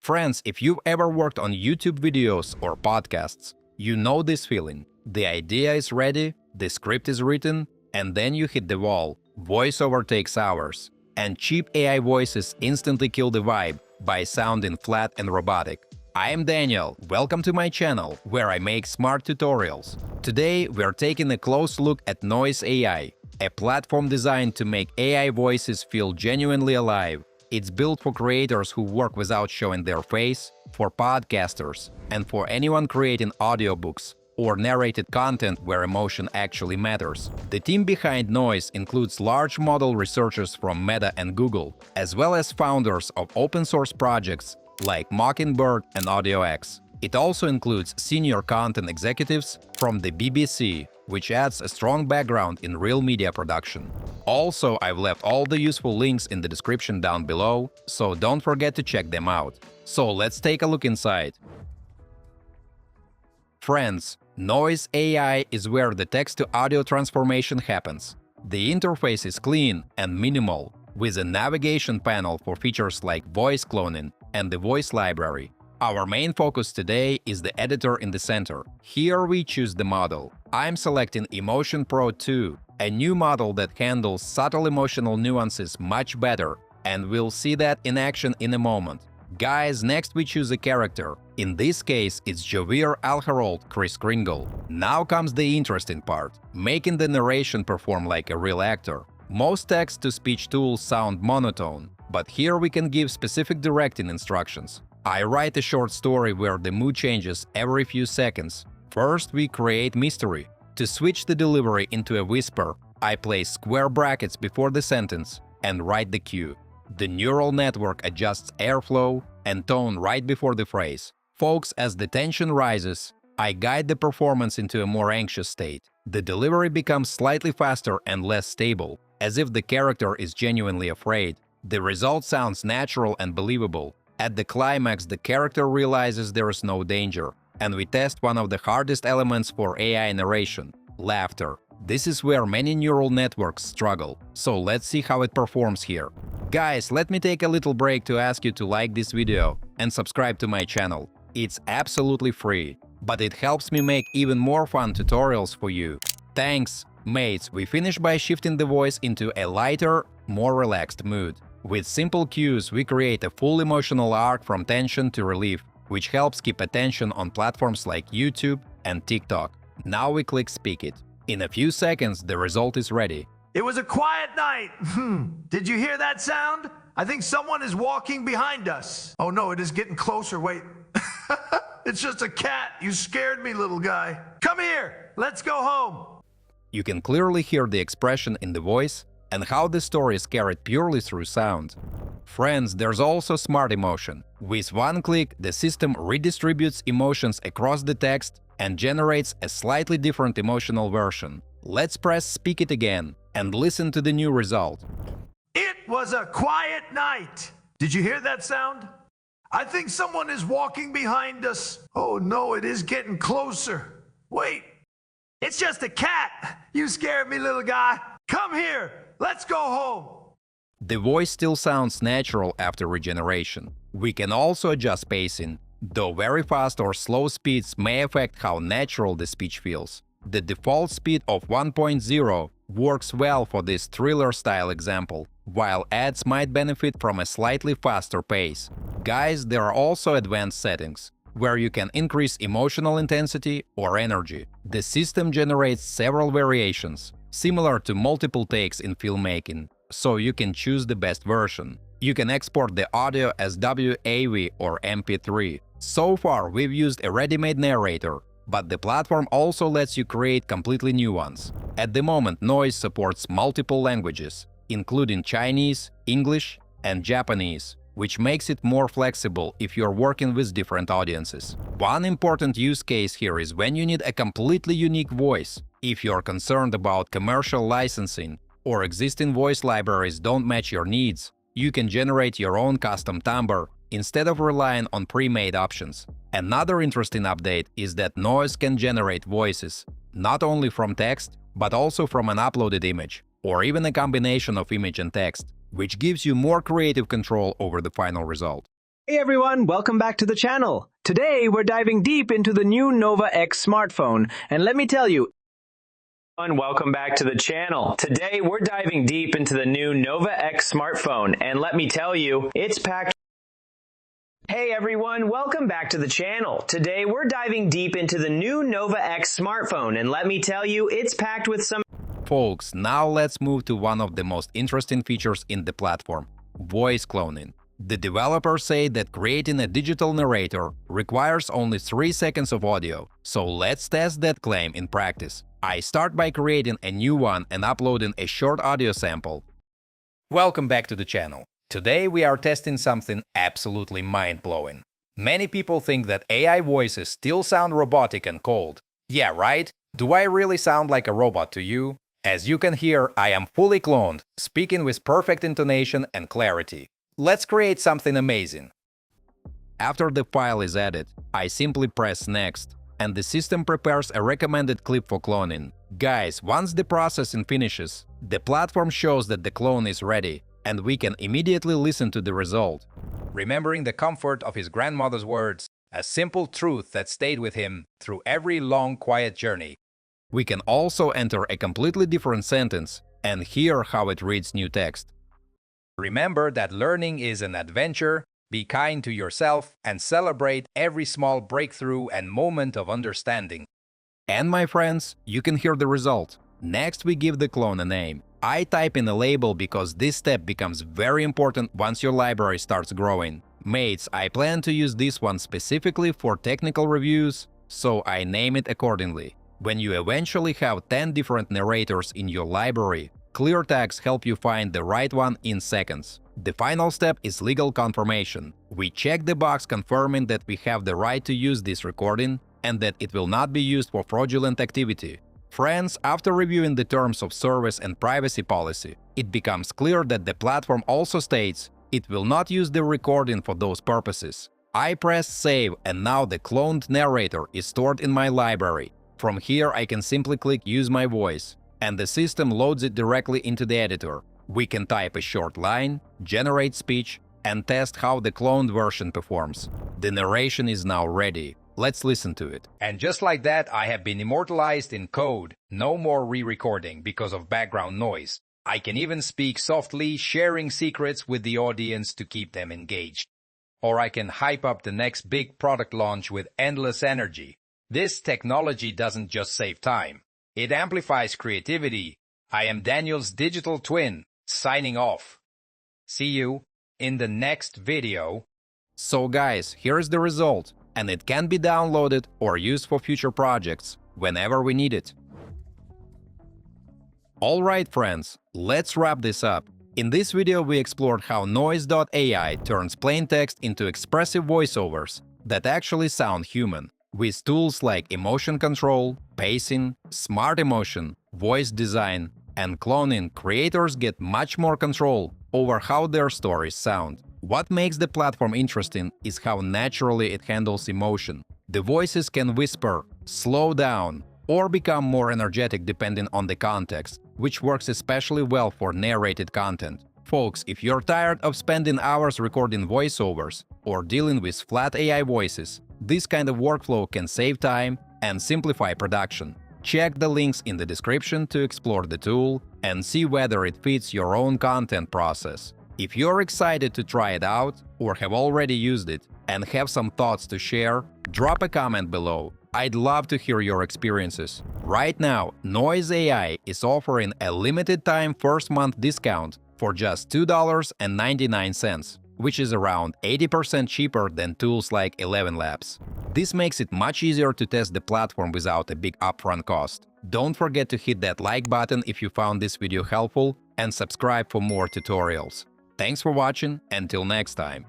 Friends, if you've ever worked on YouTube videos or podcasts, you know this feeling. The idea is ready, the script is written, and then you hit the wall. Voiceover takes hours. And cheap AI voices instantly kill the vibe by sounding flat and robotic. I am Daniel, welcome to my channel, where I make smart tutorials. Today we're taking a close look at Noiz AI, a platform designed to make AI voices feel genuinely alive. It's built for creators who work without showing their face, for podcasters, and for anyone creating audiobooks or narrated content where emotion actually matters. The team behind Noiz includes large model researchers from Meta and Google, as well as founders of open-source projects like Mockingbird and AudioX. It also includes senior content executives from the BBC, which adds a strong background in real media production. Also, I've left all the useful links in the description down below, so don't forget to check them out. So let's take a look inside. Friends, Noiz AI is where the text-to-audio transformation happens. The interface is clean and minimal, with a navigation panel for features like voice cloning and the voice library. Our main focus today is the editor in the center. Here we choose the model. I'm selecting Emotion Pro 2, a new model that handles subtle emotional nuances much better, and we'll see that in action in a moment. Guys, next we choose a character. In this case, it's Javier Alharold Kris Kringle. Now comes the interesting part, making the narration perform like a real actor. Most text-to-speech tools sound monotone, but here we can give specific directing instructions. I write a short story where the mood changes every few seconds. First, we create mystery. To switch the delivery into a whisper, I place square brackets before the sentence and write the cue. The neural network adjusts airflow and tone right before the phrase. Folks, as the tension rises, I guide the performance into a more anxious state. The delivery becomes slightly faster and less stable, as if the character is genuinely afraid. The result sounds natural and believable. At the climax, the character realizes there is no danger, and we test one of the hardest elements for AI narration – laughter. This is where many neural networks struggle, so let's see how it performs here. Guys, let me take a little break to ask you to like this video and subscribe to my channel. It's absolutely free, but it helps me make even more fun tutorials for you. Thanks! Mates, we finish by shifting the voice into a lighter, more relaxed mood. With simple cues, we create a full emotional arc from tension to relief, which helps keep attention on platforms like YouTube and TikTok. Now we click Speak It. In a few seconds, the result is ready. It was a quiet night. Did you hear that sound? I think someone is walking behind us. Oh no, it is getting closer. Wait. It's just a cat. You scared me, little guy. Come here. Let's go home. You can clearly hear the expression in the voice and how the story is carried purely through sound. Friends, there's also smart emotion. With one click, the system redistributes emotions across the text and generates a slightly different emotional version. Let's press Speak It again and listen to the new result. It was a quiet night. Did you hear that sound? I think someone is walking behind us. Oh no, it is getting closer. Wait, it's just a cat. You scared me, little guy. Come here. Let's go home. The voice still sounds natural after regeneration. We can also adjust pacing, though very fast or slow speeds may affect how natural the speech feels. The default speed of 1.0 works well for this thriller-style example, while ads might benefit from a slightly faster pace. Guys, there are also advanced settings, where you can increase emotional intensity or energy. The system generates several variations, similar to multiple takes in filmmaking, so you can choose the best version. You can export the audio as WAV or MP3. So far, we've used a ready-made narrator, but the platform also lets you create completely new ones. At the moment, Noiz supports multiple languages, including Chinese, English, and Japanese, which makes it more flexible if you're working with different audiences. One important use case here is when you need a completely unique voice. If you're concerned about commercial licensing or existing voice libraries don't match your needs, you can generate your own custom timbre instead of relying on pre-made options. Another interesting update is that Noiz can generate voices, not only from text, but also from an uploaded image, or even a combination of image and text, which gives you more creative control over the final result. Hey everyone, welcome back to the channel. Today we're diving deep into the new Nova X smartphone, and let me tell you, welcome back to the channel. Today we're diving deep into the new Nova X smartphone, and let me tell you, it's packed. Hey everyone, welcome back to the channel. Today we're diving deep into the new Nova X smartphone, and let me tell you, it's packed with some. Folks, now let's move to one of the most interesting features in the platform: voice cloning. The developers say that creating a digital narrator requires only 3 seconds of audio, so let's test that claim in practice. I start by creating a new one and uploading a short audio sample. Welcome back to the channel. Today we are testing something absolutely mind-blowing. Many people think that AI voices still sound robotic and cold. Yeah, right? Do I really sound like a robot to you? As you can hear, I am fully cloned, speaking with perfect intonation and clarity. Let's create something amazing. After the file is added, I simply press Next, and the system prepares a recommended clip for cloning. Guys, once the processing finishes, the platform shows that the clone is ready, and we can immediately listen to the result. Remembering the comfort of his grandmother's words, a simple truth that stayed with him through every long, quiet journey. We can also enter a completely different sentence and hear how it reads new text. Remember that learning is an adventure. Be kind to yourself and celebrate every small breakthrough and moment of understanding. And my friends, you can hear the result. Next, we give the clone a name. I type in a label because this step becomes very important once your library starts growing. Mates, I plan to use this one specifically for technical reviews, so I name it accordingly. When you eventually have 10 different narrators in your library, clear tags help you find the right one in seconds. The final step is legal confirmation. We check the box confirming that we have the right to use this recording and that it will not be used for fraudulent activity. Friends, after reviewing the terms of service and privacy policy, it becomes clear that the platform also states it will not use the recording for those purposes. I press Save, and now the cloned narrator is stored in my library. From here, I can simply click Use My Voice, and the system loads it directly into the editor. We can type a short line, generate speech, and test how the cloned version performs. The narration is now ready. Let's listen to it. And just like that, I have been immortalized in code. No more re-recording because of background noise. I can even speak softly, sharing secrets with the audience to keep them engaged. Or I can hype up the next big product launch with endless energy. This technology doesn't just save time. It amplifies creativity. I am Daniel's digital twin, signing off. See you in the next video. So guys, here is the result, and it can be downloaded or used for future projects whenever we need it. Alright friends, let's wrap this up. In this video we explored how Noiz AI turns plain text into expressive voiceovers that actually sound human. With tools like emotion control, pacing, smart emotion, voice design, and cloning, creators get much more control over how their stories sound. What makes the platform interesting is how naturally it handles emotion. The voices can whisper, slow down, or become more energetic depending on the context, which works especially well for narrated content. Folks, if you're tired of spending hours recording voiceovers or dealing with flat AI voices, this kind of workflow can save time and simplify production. Check the links in the description to explore the tool and see whether it fits your own content process. If you're excited to try it out or have already used it and have some thoughts to share, drop a comment below. I'd love to hear your experiences. Right now, Noiz AI is offering a limited-time first-month discount for just $2.99, which is around 80% cheaper than tools like 11 Labs. This makes it much easier to test the platform without a big upfront cost. Don't forget to hit that like button if you found this video helpful and subscribe for more tutorials. Thanks for watching, until next time.